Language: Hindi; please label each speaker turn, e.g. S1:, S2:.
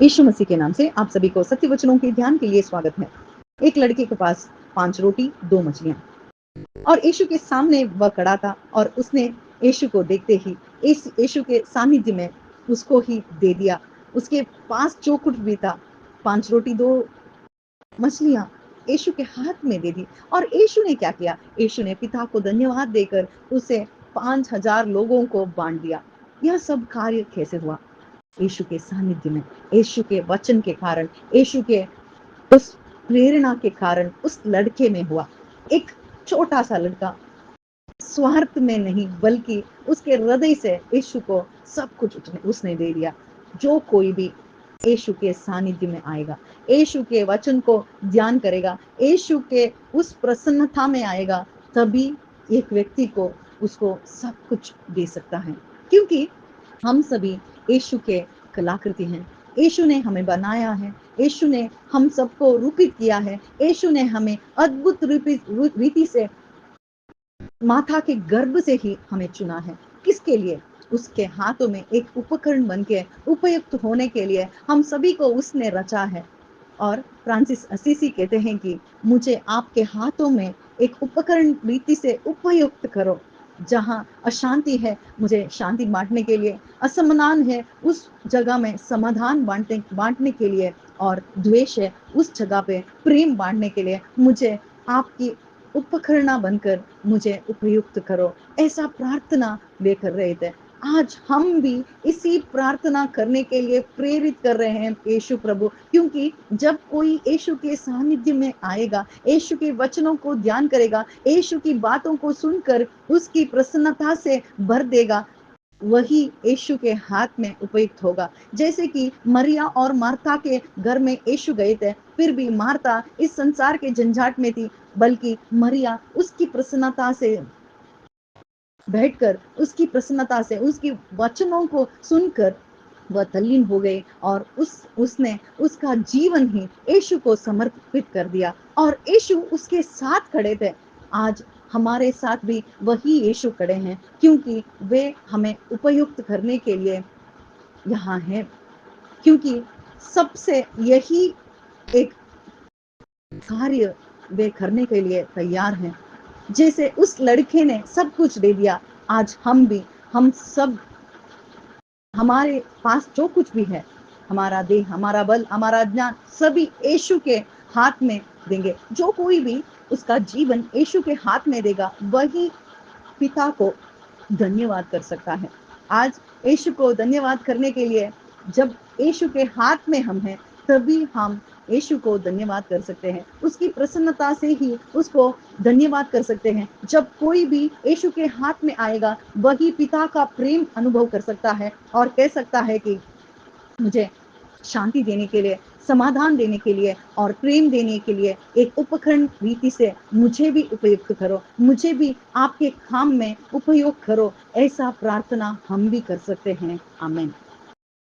S1: यीशु मसीह के नाम से आप सभी को सत्य वचनों के ध्यान के लिए स्वागत है। एक लड़के के पास 5 रोटी 2 मछलियां और यीशु के सामने वह खड़ा था और उसने यीशु को देखते ही इस यीशु के सानिध्य में उसको ही दे दिया। उसके पास जो कुछ भी था, 5 रोटी 2 मछलियां यीशु के हाथ में दे दी। और यीशु ने क्या किया? यीशु ने पिता को धन्यवाद देकर उसे 5000 लोगों को बांट दिया। यह सब कार्य कैसे हुआ? यीशु के सानिध्य में, यीशु के वचन के कारण, यीशु के उस प्रेरणा के कारण उस लड़के में हुआ। एक छोटा सा लड़का स्वार्थ में नहीं बल्कि उसके हृदय से यीशु को सब कुछ उसने दे दिया। जो कोई भी यीशु के सानिध्य में आएगा, यीशु के वचन को ध्यान करेगा, यीशु के उस प्रसन्नता में आएगा, तभी एक व्यक्ति को उसको सब कुछ दे सकता है। क्योंकि हम सभी यीशु के कलाकृति हैं। यीशु ने हमें बनाया है, यीशु ने हम सबको रूपित किया है, यीशु ने हमें अद्भुत रीति से माता के गर्भ से ही हमें चुना है। किसके लिए? उसके हाथों में एक उपकरण बन के उपयुक्त होने के लिए हम सभी को उसने रचा है। और फ्रांसिस असीसी कहते हैं कि मुझे आपके हाथों में एक उपकरण रीति से उपयुक्त करो। जहाँ अशांति है, मुझे शांति बांटने के लिए, असमाधान है, उस जगह में समाधान बांटने के लिए, और द्वेष है, उस जगह पे प्रेम बांटने के लिए मुझे आपकी उपकरणा बनकर मुझे उपयुक्त करो। ऐसा प्रार्थना वे कर रहे थे। आज हम भी इसी प्रार्थना करने के लिए प्रेरित कर रहे हैं यीशु प्रभु, क्योंकि जब कोई यीशु के सानिध्य में आएगा, यीशु के वचनों को ध्यान करेगा, यीशु की बातों को सुनकर उसकी प्रसन्नता से भर देगा, वही यीशु के हाथ में उपयुक्त होगा। जैसे कि मरिया और मार्था के घर में यीशु गए थे, फिर भी मार्था इस संसार के झंझाट में थी, बल्कि मरिया उसकी प्रसन्नता से बैठकर, उसकी प्रसन्नता से, उसकी वचनों को सुनकर वह तल्लीन हो गई और उसने उसका जीवन ही यीशु को समर्पित कर दिया और यीशु उसके साथ खड़े थे। आज हमारे साथ भी वही यीशु खड़े हैं, क्योंकि वे हमें उपयुक्त करने के लिए यहाँ हैं। क्योंकि सबसे यही एक कार्य वे करने के लिए तैयार हैं। जैसे उस लड़के ने सब कुछ दे दिया, आज हम सब, हमारे पास जो कुछ भी है, हमारा देह, हमारा बल, हमारा ज्ञान, सभी यीशु के हाथ में देंगे। जो कोई भी उसका जीवन यीशु के हाथ में देगा, वही पिता को धन्यवाद कर सकता है। आज यीशु को धन्यवाद करने के लिए, जब यीशु के हाथ में हम हैं, तभी हम यीशु को धन्यवाद कर सकते हैं। उसकी प्रसन्नता से ही उसको धन्यवाद कर सकते हैं। जब कोई भी यीशु के हाथ में आएगा, वही पिता का प्रेम अनुभव कर सकता है और कह सकता है कि मुझे शांति देने के लिए, समाधान देने के लिए और प्रेम देने के लिए एक उपकरण रीति से मुझे भी उपयुक्त करो, मुझे भी आपके काम में उपयोग करो। ऐसा प्रार्थना हम भी कर सकते हैं। आमीन।